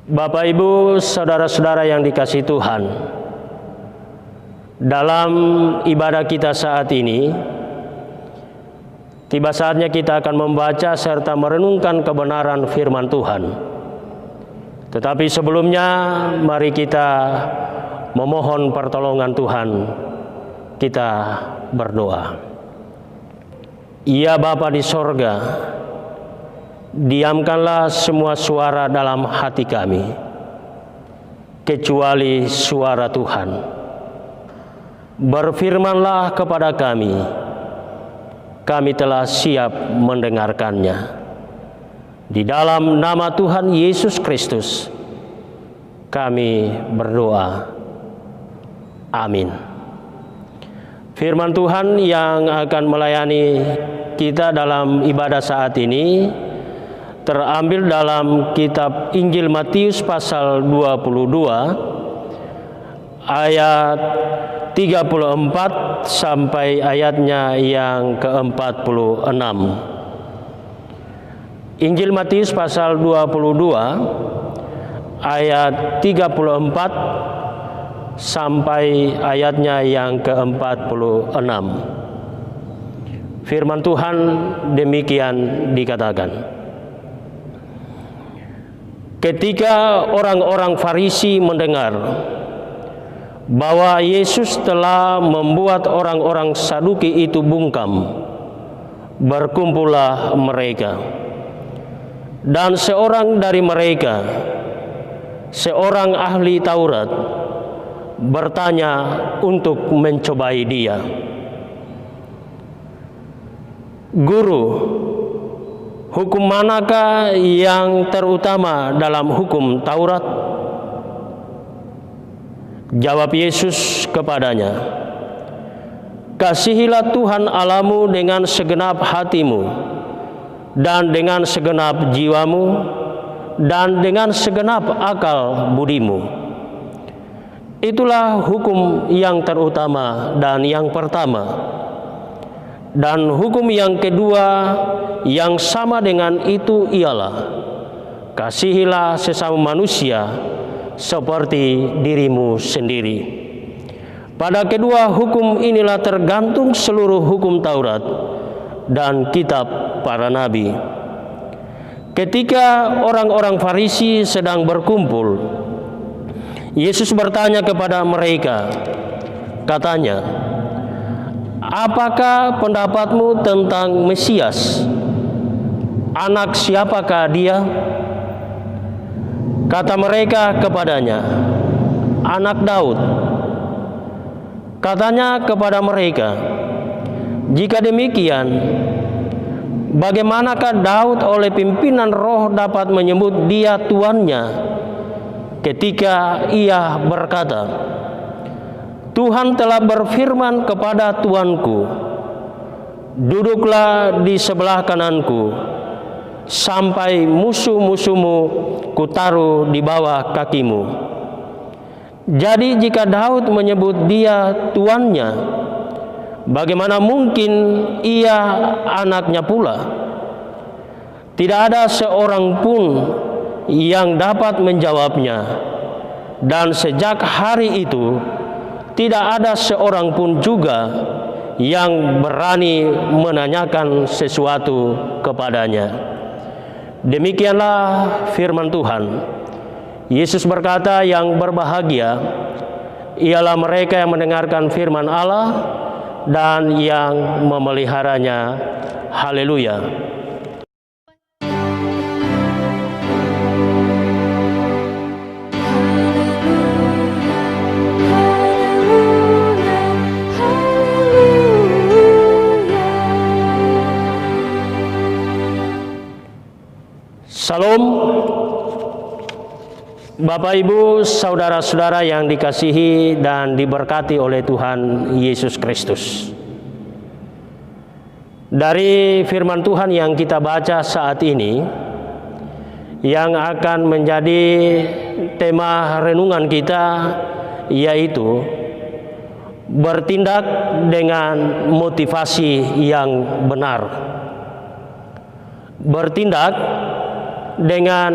Bapak, Ibu, saudara-saudara yang dikasihi Tuhan, dalam ibadah kita saat ini, tiba saatnya kita akan membaca serta merenungkan kebenaran firman Tuhan. Tetapi sebelumnya, mari kita memohon pertolongan Tuhan. Kita berdoa. Ya Bapa di sorga, diamkanlah semua suara dalam hati kami, kecuali suara Tuhan. Berfirmanlah kepada kami, kami telah siap mendengarkannya. Di dalam nama Tuhan Yesus Kristus, kami berdoa. Amin. Firman Tuhan yang akan melayani kita dalam ibadah saat ini terambil dalam kitab Injil Matius pasal 22 ayat 34 sampai ayatnya yang ke-46. Injil Matius pasal 22 ayat 34 sampai ayatnya yang ke-46. Firman Tuhan demikian dikatakan. Ketika orang-orang Farisi mendengar bahwa Yesus telah membuat orang-orang Saduki itu bungkam, berkumpullah mereka. Dan seorang dari mereka, seorang ahli Taurat, bertanya untuk mencobai dia, "Guru, hukum manakah yang terutama dalam hukum Taurat?" Jawab Yesus kepadanya, "Kasihilah Tuhan Allahmu dengan segenap hatimu, dan dengan segenap jiwamu, dan dengan segenap akal budimu. Itulah hukum yang terutama dan yang pertama. Dan hukum yang kedua yang sama dengan itu ialah, kasihilah sesama manusia seperti dirimu sendiri. Pada kedua hukum inilah tergantung seluruh hukum Taurat dan kitab para nabi." Ketika orang-orang Farisi sedang berkumpul, Yesus bertanya kepada mereka, katanya, "Apakah pendapatmu tentang Mesias? Anak siapakah dia?" Kata mereka kepadanya, "Anak Daud." Katanya kepada mereka, "Jika demikian, bagaimanakah Daud oleh pimpinan roh dapat menyebut dia tuannya, ketika ia berkata, 'Tuhan telah berfirman kepada Tuanku, duduklah di sebelah kananku, sampai musuh-musuhmu kutaruh di bawah kakimu.' Jadi jika Daud menyebut dia tuannya, bagaimana mungkin ia anaknya pula? Tidak ada seorang pun yang dapat menjawabnya, dan sejak hari itu tidak ada seorang pun juga yang berani menanyakan sesuatu kepadanya." Demikianlah firman Tuhan. Yesus berkata, "Yang berbahagia ialah mereka yang mendengarkan firman Allah dan yang memeliharanya." Haleluya. Salam, Bapak, Ibu, saudara-saudara yang dikasihi dan diberkati oleh Tuhan Yesus Kristus. Dari firman Tuhan yang kita baca saat ini, yang akan menjadi tema renungan kita, yaitu bertindak dengan motivasi yang benar. Bertindak dengan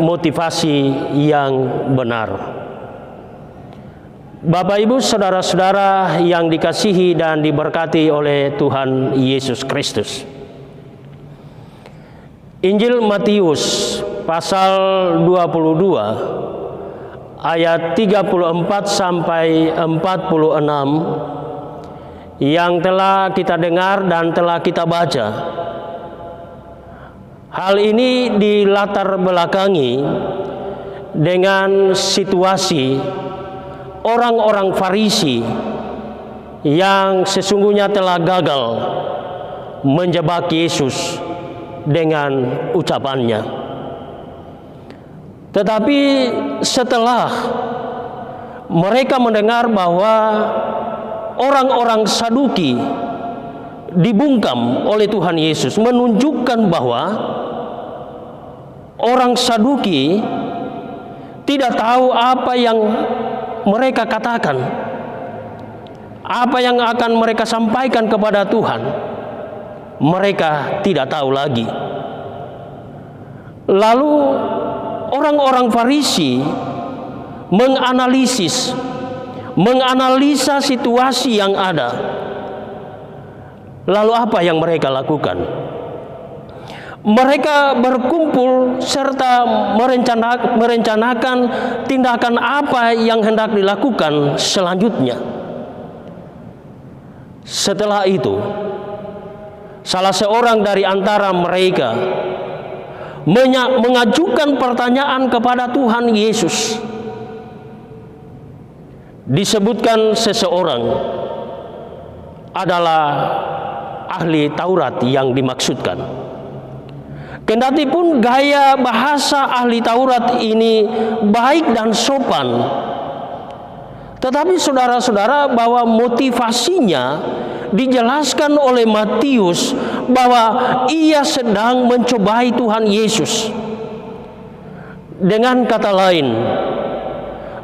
motivasi yang benar. Bapak, Ibu, saudara-saudara yang dikasihi dan diberkati oleh Tuhan Yesus Kristus. Injil Matius pasal 22 ayat 34 sampai 46 yang telah kita dengar dan telah kita baca. Hal ini dilatar belakangi dengan situasi orang-orang Farisi yang sesungguhnya telah gagal menjebak Yesus dengan ucapannya. Tetapi setelah mereka mendengar bahwa orang-orang Saduki dibungkam oleh Tuhan Yesus, menunjukkan bahwa orang Saduki tidak tahu apa yang mereka katakan, apa yang akan mereka sampaikan kepada Tuhan. Mereka tidak tahu lagi. Lalu orang-orang Farisi menganalisa situasi yang ada. Lalu apa yang mereka lakukan? Mereka berkumpul serta merencanakan tindakan apa yang hendak dilakukan selanjutnya. Setelah itu, salah seorang dari antara mereka mengajukan pertanyaan kepada Tuhan Yesus. Disebutkan seseorang adalah ahli Taurat yang dimaksudkan. Kendati pun gaya bahasa ahli Taurat ini baik dan sopan, tetapi saudara-saudara, bahwa motivasinya dijelaskan oleh Matius bahwa ia sedang mencobai Tuhan Yesus. Dengan kata lain,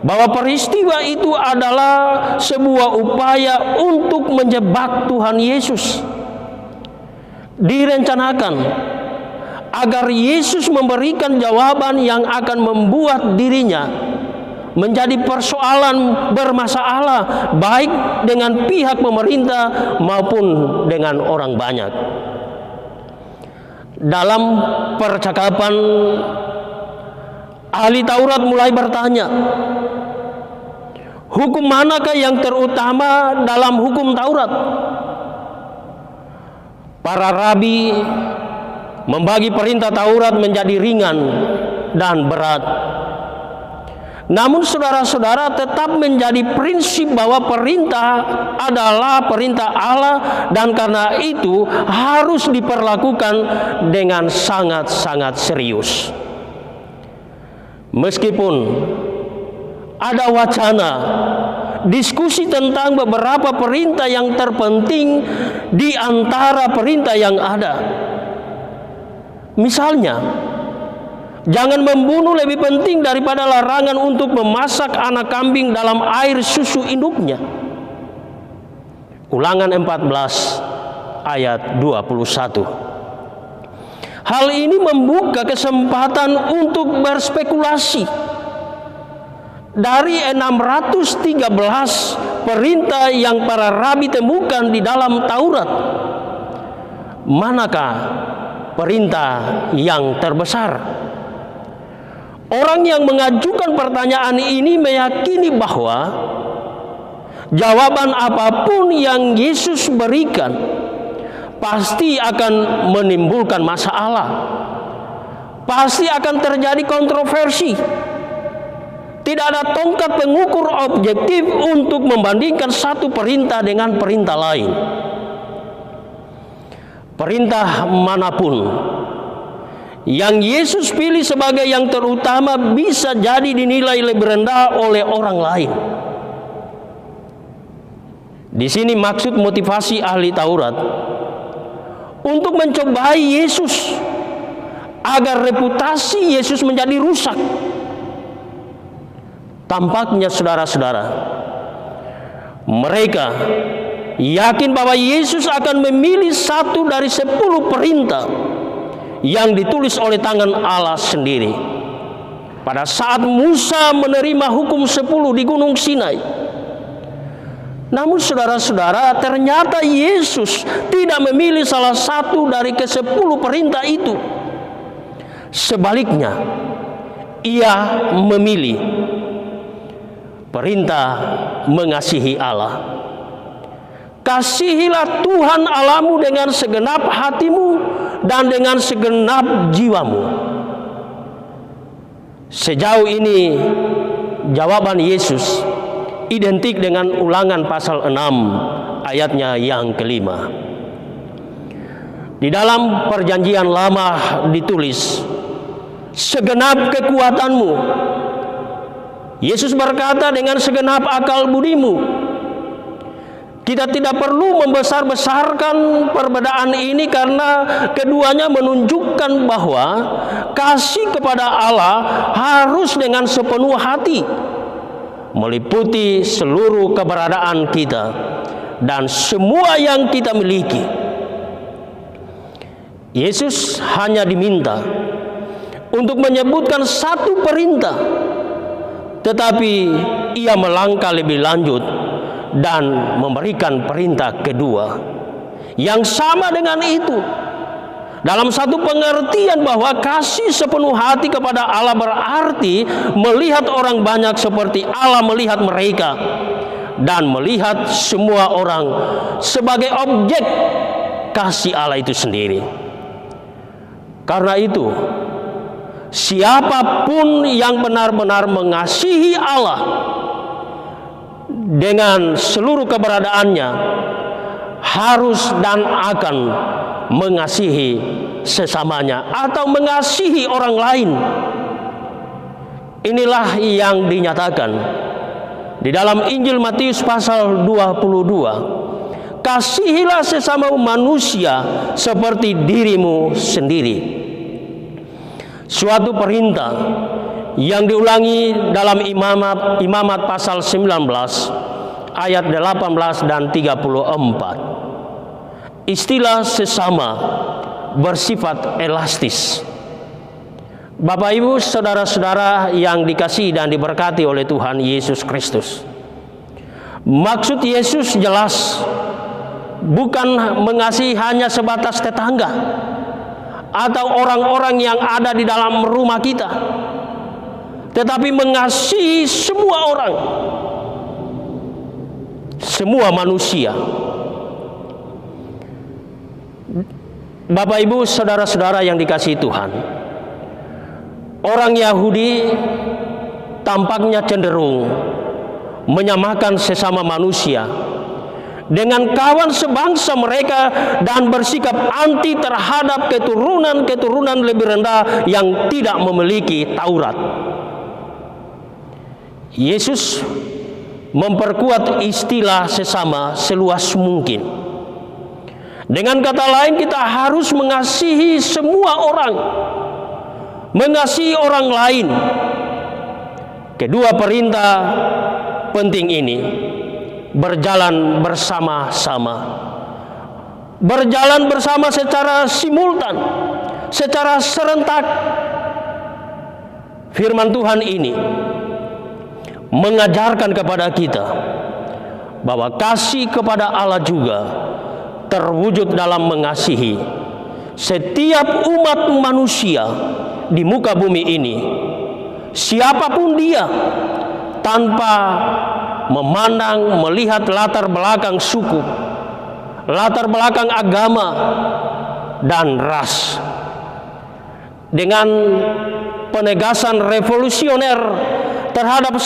bahwa peristiwa itu adalah sebuah upaya untuk menjebak Tuhan Yesus. Direncanakan agar Yesus memberikan jawaban yang akan membuat dirinya menjadi persoalan bermasalah, baik dengan pihak pemerintah maupun dengan orang banyak. Dalam percakapan, ahli Taurat mulai bertanya, hukum manakah yang terutama dalam hukum Taurat? Para rabi membagi perintah Taurat menjadi ringan dan berat. Namun saudara-saudara, tetap menjadi prinsip bahwa perintah adalah perintah Allah, dan karena itu harus diperlakukan dengan sangat-sangat serius. Meskipun ada wacana diskusi tentang beberapa perintah yang terpenting di antara perintah yang ada. Misalnya, jangan membunuh lebih penting daripada larangan untuk memasak anak kambing dalam air susu induknya. Ulangan 14 ayat 21. Hal ini membuka kesempatan untuk berspekulasi. Dari 613 perintah yang para rabi temukan di dalam Taurat, manakah perintah yang terbesar? Orang yang mengajukan pertanyaan ini meyakini bahwa jawaban apapun yang Yesus berikan pasti akan menimbulkan masalah, pasti akan terjadi kontroversi. Tidak ada tongkat pengukur objektif untuk membandingkan satu perintah dengan perintah lain. Perintah manapun yang Yesus pilih sebagai yang terutama bisa jadi dinilai lebih rendah oleh orang lain. Di sini maksud motivasi ahli Taurat untuk mencobai Yesus agar reputasi Yesus menjadi rusak. Tampaknya saudara-saudara, mereka yakin bahwa Yesus akan memilih satu dari 10 perintah yang ditulis oleh tangan Allah sendiri. Pada saat Musa menerima hukum 10 di Gunung Sinai. Namun saudara-saudara, ternyata Yesus tidak memilih salah satu dari ke-10 perintah itu. Sebaliknya, ia memilih perintah mengasihi Allah. Kasihilah Tuhan Allahmu dengan segenap hatimu dan dengan segenap jiwamu. Sejauh ini jawaban Yesus identik dengan Ulangan pasal 6 ayatnya yang kelima. Di dalam Perjanjian Lama ditulis, segenap kekuatanmu. Yesus berkata dengan segenap akal budimu. Kita tidak perlu membesar-besarkan perbedaan ini karena keduanya menunjukkan bahwa kasih kepada Allah harus dengan sepenuh hati, meliputi seluruh keberadaan kita dan semua yang kita miliki. Yesus hanya diminta untuk menyebutkan satu perintah, tetapi ia melangkah lebih lanjut dan memberikan perintah kedua yang sama dengan itu, dalam satu pengertian bahwa kasih sepenuh hati kepada Allah berarti melihat orang banyak seperti Allah melihat mereka, dan melihat semua orang sebagai objek kasih Allah itu sendiri. Karena itu, siapapun yang benar-benar mengasihi Allah dengan seluruh keberadaannya harus dan akan mengasihi sesamanya atau mengasihi orang lain. Inilah yang dinyatakan di dalam Injil Matius pasal 22. Kasihilah sesama manusia seperti dirimu sendiri. Suatu perintah yang diulangi dalam Imamat pasal 19 ayat 18 dan 34. Istilah sesama bersifat elastis. Bapak Ibu, saudara-saudara yang dikasihi dan diberkati oleh Tuhan Yesus Kristus. Maksud Yesus jelas, bukan mengasihi hanya sebatas tetangga atau orang-orang yang ada di dalam rumah kita, tetapi mengasihi semua orang, semua manusia. Bapak Ibu, saudara-saudara yang dikasihi Tuhan, orang Yahudi tampaknya cenderung menyamakan sesama manusia dengan kawan sebangsa mereka dan bersikap anti terhadap keturunan lebih rendah yang tidak memiliki Taurat. Yesus memperkuat istilah sesama seluas mungkin. Dengan kata lain, kita harus mengasihi semua orang, mengasihi orang lain. Kedua perintah penting ini berjalan bersama-sama, berjalan bersama secara simultan, secara serentak. Firman Tuhan ini mengajarkan kepada kita bahwa kasih kepada Allah juga terwujud dalam mengasihi setiap umat manusia di muka bumi ini, siapapun dia, tanpa memandang, melihat latar belakang suku, latar belakang agama, dan ras. Dengan penegasan revolusioner terhadap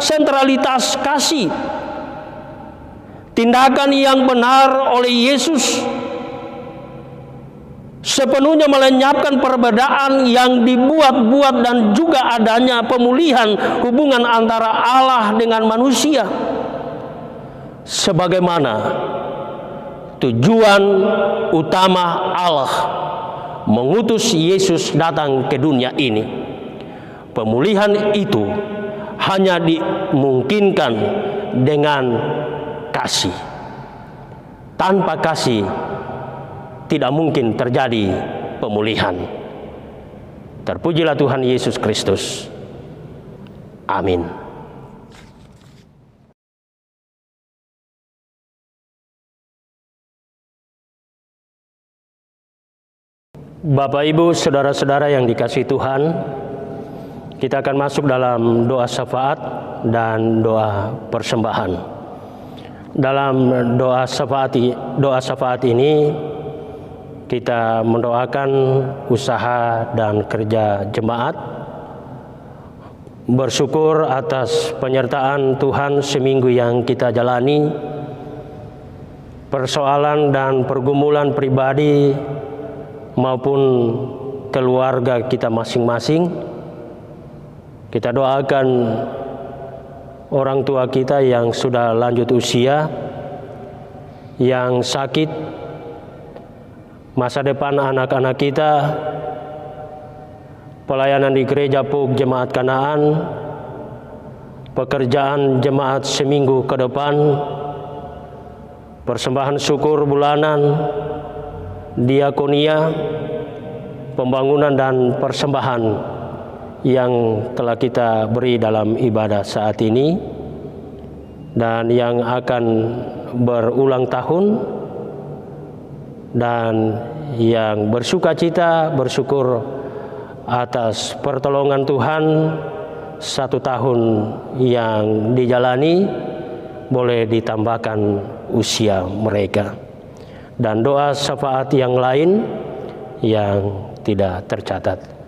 sentralitas kasih, tindakan yang benar oleh Yesus sepenuhnya melenyapkan perbedaan yang dibuat-buat dan juga adanya pemulihan hubungan antara Allah dengan manusia, sebagaimana tujuan utama Allah mengutus Yesus datang ke dunia ini. Pemulihan itu hanya dimungkinkan dengan kasih. Tanpa kasih tidak mungkin terjadi pemulihan. Terpujilah Tuhan Yesus Kristus. Amin. Bapak, Ibu, saudara-saudara yang dikasihi Tuhan, kita akan masuk dalam doa syafaat dan doa persembahan. Dalam doa syafaat ini kita mendoakan usaha dan kerja jemaat, bersyukur atas penyertaan Tuhan seminggu yang kita jalani, persoalan dan pergumulan pribadi maupun keluarga kita masing-masing. Kita doakan orang tua kita yang sudah lanjut usia, yang sakit, masa depan anak-anak kita, pelayanan di gereja PUG Jemaat Kanaan, pekerjaan jemaat seminggu ke depan, persembahan syukur bulanan, diakonia, pembangunan dan persembahan yang telah kita beri dalam ibadah saat ini, dan yang akan berulang tahun, dan yang bersukacita bersyukur atas pertolongan Tuhan 1 tahun yang dijalani, boleh ditambahkan usia mereka, dan doa syafaat yang lain yang tidak tercatat.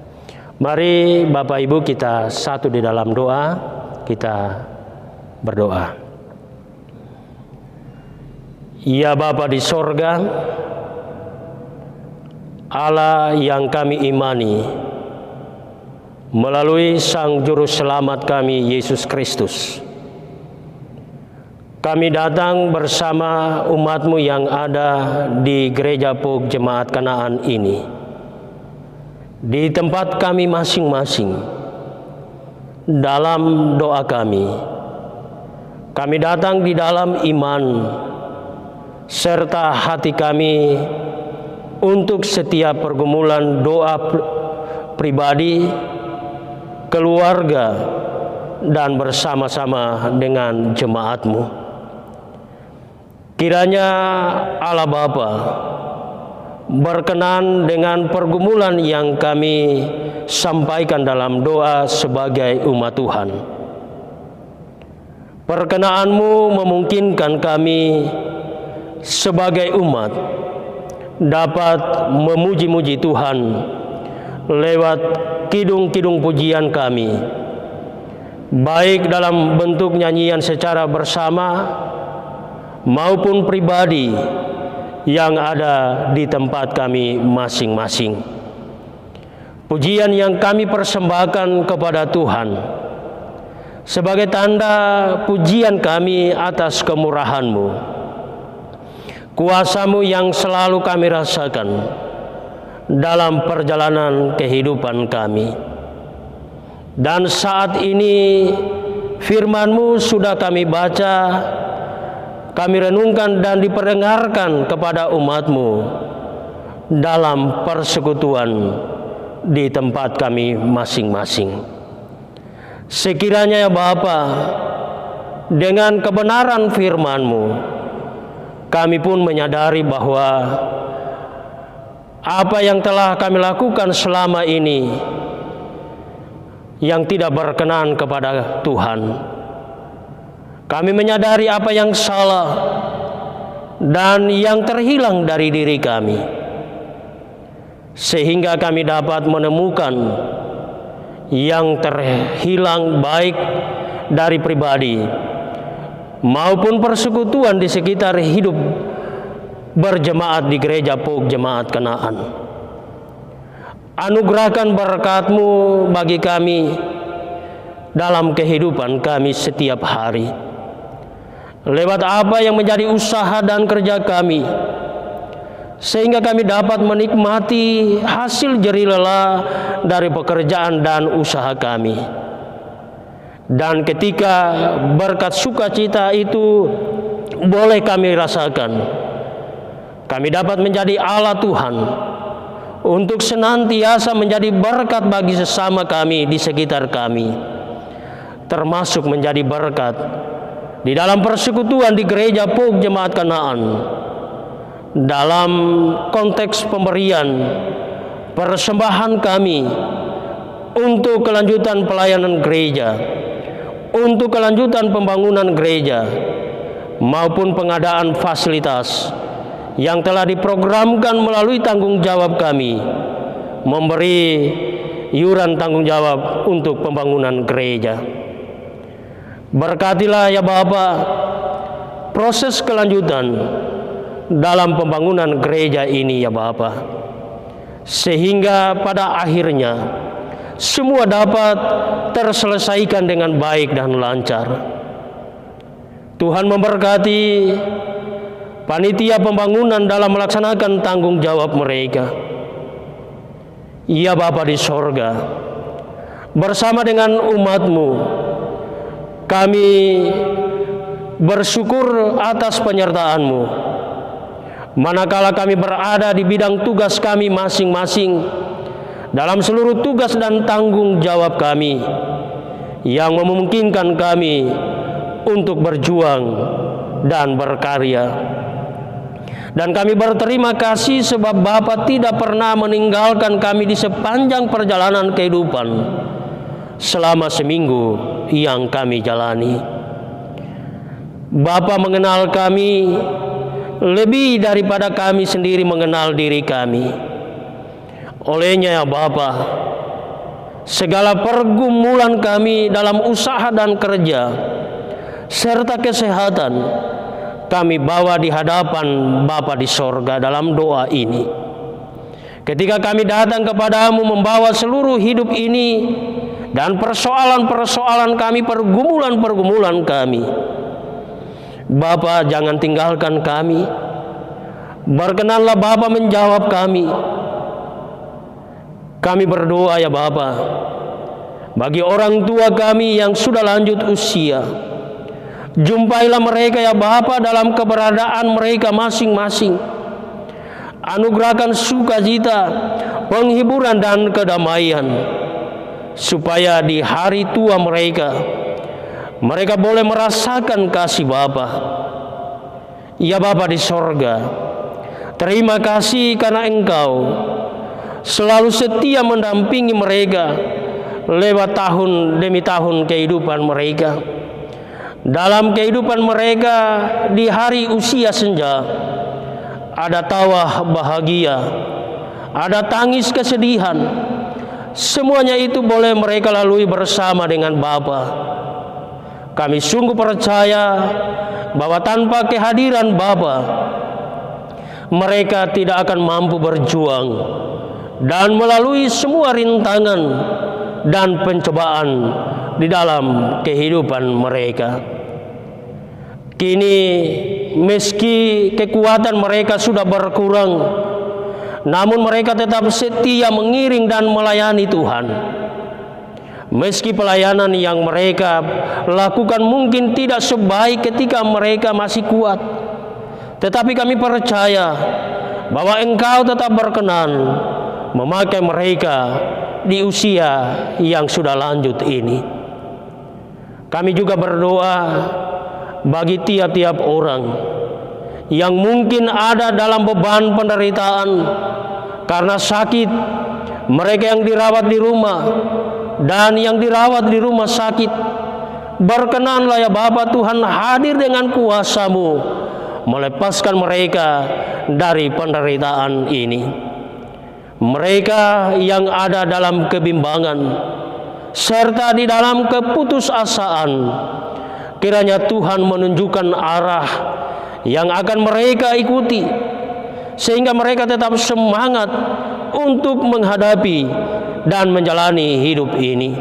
Mari Bapak Ibu kita satu di dalam doa, kita berdoa. Ya Bapa di sorga, Allah yang kami imani melalui Sang Juru Selamat kami Yesus Kristus, kami datang bersama umat-Mu yang ada di Gereja PUG Jemaat Kanaan ini, di tempat kami masing-masing. Dalam doa kami datang di dalam iman, serta hati kami untuk setiap pergumulan doa pribadi, keluarga, dan bersama-sama dengan jemaat-Mu. Kiranya Allah Bapa berkenan dengan pergumulan yang kami sampaikan dalam doa sebagai umat Tuhan. Perkenan-Mu memungkinkan kami sebagai umat dapat memuji-muji Tuhan lewat kidung-kidung pujian kami, baik dalam bentuk nyanyian secara bersama maupun pribadi yang ada di tempat kami masing-masing. Pujian yang kami persembahkan kepada Tuhan sebagai tanda pujian kami atas kemurahan-Mu, kuasa-Mu yang selalu kami rasakan dalam perjalanan kehidupan kami. Dan saat ini firman-Mu sudah kami baca, kami renungkan dan diperdengarkan kepada umat-Mu dalam persekutuan di tempat kami masing-masing. Sekiranya ya Bapa, dengan kebenaran firman-Mu, kami pun menyadari bahwa apa yang telah kami lakukan selama ini yang tidak berkenan kepada Tuhan. Kami menyadari apa yang salah dan yang terhilang dari diri kami, sehingga kami dapat menemukan yang terhilang baik dari pribadi maupun persekutuan di sekitar hidup berjemaat di Gereja PUG Jemaat Kanaan. Anugerahkan berkat-Mu bagi kami dalam kehidupan kami setiap hari, lewat apa yang menjadi usaha dan kerja kami, sehingga kami dapat menikmati hasil jerih lelah dari pekerjaan dan usaha kami. Dan ketika berkat sukacita itu boleh kami rasakan, kami dapat menjadi Allah Tuhan untuk senantiasa menjadi berkat bagi sesama kami di sekitar kami, termasuk menjadi berkat di dalam persekutuan di Gereja PUG Jemaat Kanaan, dalam konteks pemberian persembahan kami untuk kelanjutan pelayanan gereja, untuk kelanjutan pembangunan gereja, maupun pengadaan fasilitas yang telah diprogramkan melalui tanggung jawab kami memberi iuran tanggung jawab untuk pembangunan gereja. Berkatilah ya Bapa proses kelanjutan dalam pembangunan gereja ini ya Bapa, sehingga pada akhirnya semua dapat terselesaikan dengan baik dan lancar. Tuhan memberkati panitia pembangunan dalam melaksanakan tanggung jawab mereka. Ya Bapa di sorga, bersama dengan umat-Mu, kami bersyukur atas penyertaan-Mu. Manakala kami berada di bidang tugas kami masing-masing, dalam seluruh tugas dan tanggung jawab kami, yang memungkinkan kami untuk berjuang dan berkarya. Dan kami berterima kasih sebab Bapa tidak pernah meninggalkan kami di sepanjang perjalanan kehidupan selama seminggu yang kami jalani. Bapa mengenal kami lebih daripada kami sendiri mengenal diri kami. Olehnya ya Bapa, segala pergumulan kami dalam usaha dan kerja serta kesehatan kami bawa di hadapan Bapa di sorga dalam doa ini. Ketika kami datang kepadamu membawa seluruh hidup ini dan persoalan-persoalan kami, pergumulan-pergumulan kami, Bapa jangan tinggalkan kami. Berkenanlah Bapa menjawab kami. Kami berdoa ya Bapa, bagi orang tua kami yang sudah lanjut usia, jumpailah mereka ya Bapa dalam keberadaan mereka masing-masing. Anugerahkan sukacita, penghiburan dan kedamaian, supaya di hari tua mereka boleh merasakan kasih Bapa. Ya Bapa di sorga, terima kasih karena Engkau selalu setia mendampingi mereka lewat tahun demi tahun kehidupan mereka. Dalam kehidupan mereka di hari usia senja, ada tawa bahagia, ada tangis kesedihan. Semuanya itu boleh mereka lalui bersama dengan Bapa. Kami sungguh percaya bahwa tanpa kehadiran Bapa, mereka tidak akan mampu berjuang dan melalui semua rintangan dan pencobaan di dalam kehidupan mereka. Kini meski kekuatan mereka sudah berkurang, namun mereka tetap setia mengiring dan melayani Tuhan. Meski pelayanan yang mereka lakukan mungkin tidak sebaik ketika mereka masih kuat, tetapi kami percaya bahwa Engkau tetap berkenan memakai mereka di usia yang sudah lanjut ini. Kami juga berdoa bagi tiap-tiap orang yang mungkin ada dalam beban penderitaan karena sakit, mereka yang dirawat di rumah dan yang dirawat di rumah sakit. Berkenanlah ya Bapa Tuhan hadir dengan kuasa-Mu melepaskan mereka dari penderitaan ini. Mereka yang ada dalam kebimbangan serta di dalam keputusasaan, kiranya Tuhan menunjukkan arah yang akan mereka ikuti, sehingga mereka tetap semangat untuk menghadapi dan menjalani hidup ini.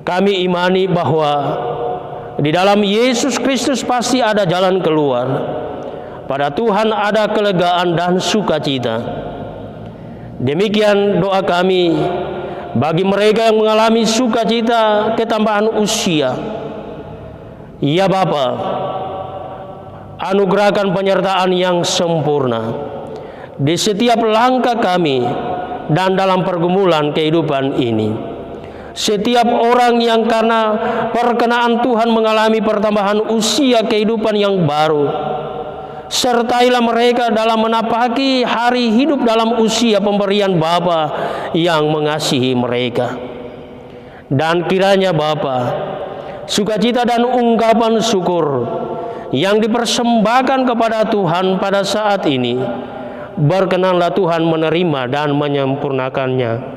Kami imani bahwa di dalam Yesus Kristus pasti ada jalan keluar. Pada Tuhan ada kelegaan dan sukacita. Demikian doa kami bagi mereka yang mengalami sukacita ketambahan usia. Ya Bapa, anugerahkan penyertaan yang sempurna di setiap langkah kami dan dalam pergumulan kehidupan ini. Setiap orang yang karena perkenaan Tuhan mengalami pertambahan usia kehidupan yang baru, sertailah mereka dalam menapaki hari hidup dalam usia pemberian Bapa yang mengasihi mereka. Dan kiranya Bapa, sukacita dan ungkapan syukur yang dipersembahkan kepada Tuhan pada saat ini, berkenanlah Tuhan menerima dan menyempurnakannya.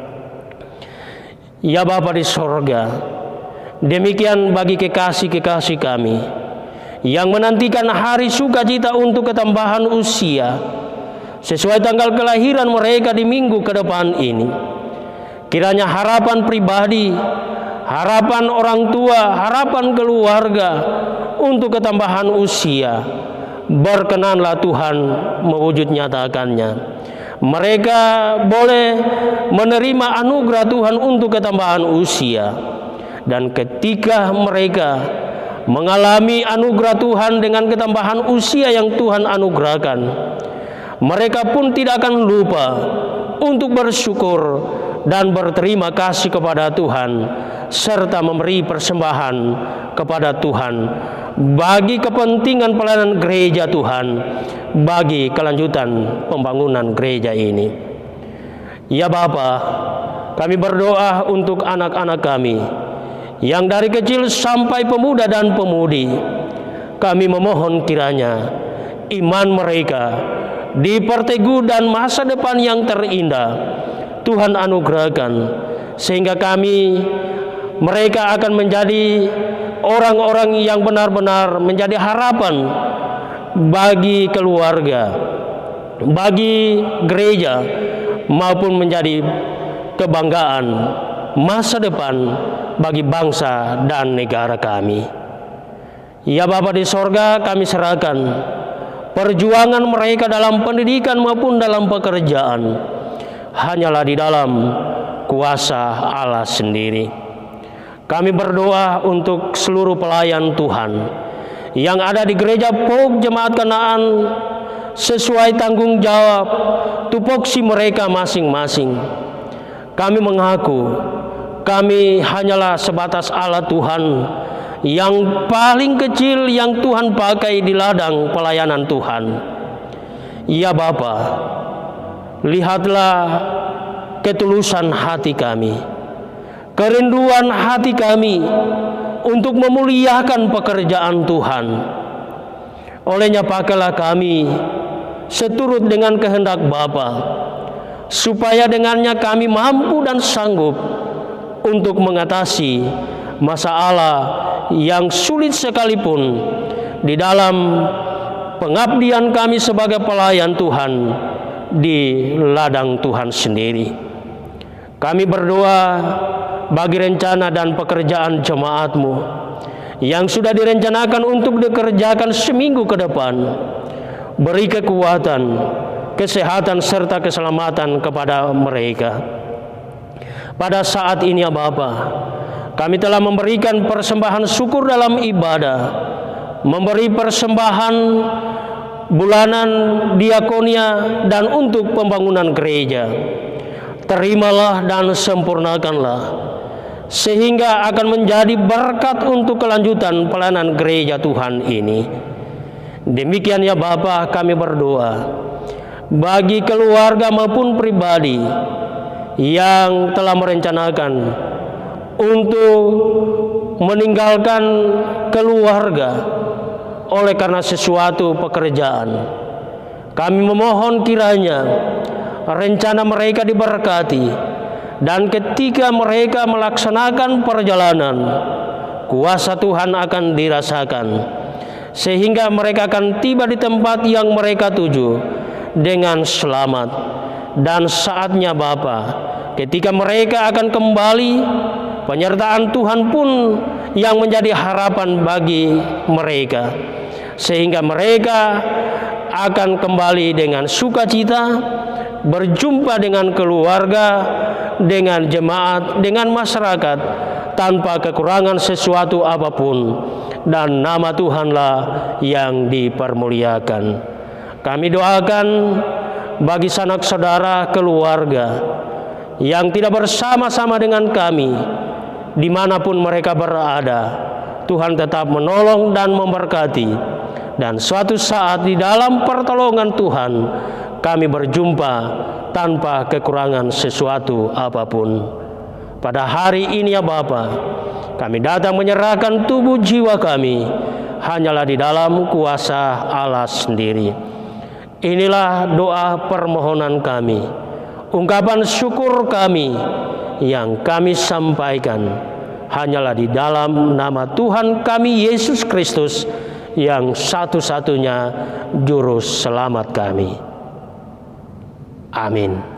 Ya Bapa di sorga, demikian bagi kekasih-kekasih kami yang menantikan hari sukacita untuk ketambahan usia sesuai tanggal kelahiran mereka di minggu ke depan ini. Kiranya harapan pribadi, harapan orang tua, harapan keluarga untuk ketambahan usia, berkenanlah Tuhan mewujud nyatakannya. Mereka boleh menerima anugerah Tuhan untuk ketambahan usia. Dan ketika mereka mengalami anugerah Tuhan dengan ketambahan usia yang Tuhan anugerahkan, mereka pun tidak akan lupa untuk bersyukur dan berterima kasih kepada Tuhan, serta memberi persembahan kepada Tuhan bagi kepentingan pelayanan gereja Tuhan, bagi kelanjutan pembangunan gereja ini. Ya Bapa, kami berdoa untuk anak-anak kami yang dari kecil sampai pemuda dan pemudi. Kami memohon kiranya iman mereka diperteguh dan masa depan yang terindah Tuhan anugerahkan, sehingga mereka akan menjadi orang-orang yang benar-benar menjadi harapan bagi keluarga, bagi gereja, maupun menjadi kebanggaan masa depan bagi bangsa dan negara kami. Ya Bapa di sorga, kami serahkan perjuangan mereka dalam pendidikan maupun dalam pekerjaan hanyalah di dalam kuasa Allah sendiri. Kami berdoa untuk seluruh pelayan Tuhan yang ada di gereja POG Jemaat Kanaan sesuai tanggung jawab tupoksi mereka masing-masing. Kami mengaku kami hanyalah sebatas alat Tuhan yang paling kecil yang Tuhan pakai di ladang pelayanan Tuhan. Ya Bapa, lihatlah ketulusan hati kami, kerinduan hati kami untuk memuliakan pekerjaan Tuhan. Olehnya pakailah kami seturut dengan kehendak Bapa, supaya dengannya kami mampu dan sanggup untuk mengatasi masalah yang sulit sekalipun di dalam pengabdian kami sebagai pelayan Tuhan di ladang Tuhan sendiri. Kami berdoa bagi rencana dan pekerjaan jemaat-Mu yang sudah direncanakan untuk dikerjakan seminggu ke depan. Beri kekuatan, kesehatan serta keselamatan kepada mereka. Pada saat ini ya Bapa, kami telah memberikan persembahan syukur dalam ibadah, memberi persembahan bulanan diakonia dan untuk pembangunan gereja. Terimalah dan sempurnakanlah, sehingga akan menjadi berkat untuk kelanjutan pelayanan gereja Tuhan ini. Demikian ya Bapa, kami berdoa bagi keluarga maupun pribadi yang telah merencanakan untuk meninggalkan keluarga oleh karena sesuatu pekerjaan. Kami memohon kiranya rencana mereka diberkati, dan ketika mereka melaksanakan perjalanan, kuasa Tuhan akan dirasakan, sehingga mereka akan tiba di tempat yang mereka tuju dengan selamat. Dan saatnya Bapa, ketika mereka akan kembali, penyertaan Tuhan pun yang menjadi harapan bagi mereka, sehingga mereka akan kembali dengan sukacita, berjumpa dengan keluarga, dengan jemaat, dengan masyarakat, tanpa kekurangan sesuatu apapun, dan nama Tuhanlah yang dipermuliakan. Kami doakan bagi sanak saudara keluarga yang tidak bersama-sama dengan kami dimanapun mereka berada. Tuhan tetap menolong dan memberkati, dan suatu saat di dalam pertolongan Tuhan kami berjumpa tanpa kekurangan sesuatu apapun. Pada hari ini ya Bapa, kami datang menyerahkan tubuh jiwa kami hanyalah di dalam kuasa Allah sendiri. Inilah doa permohonan kami, ungkapan syukur kami yang kami sampaikan hanyalah di dalam nama Tuhan kami Yesus Kristus yang satu-satunya juru selamat kami. Amin.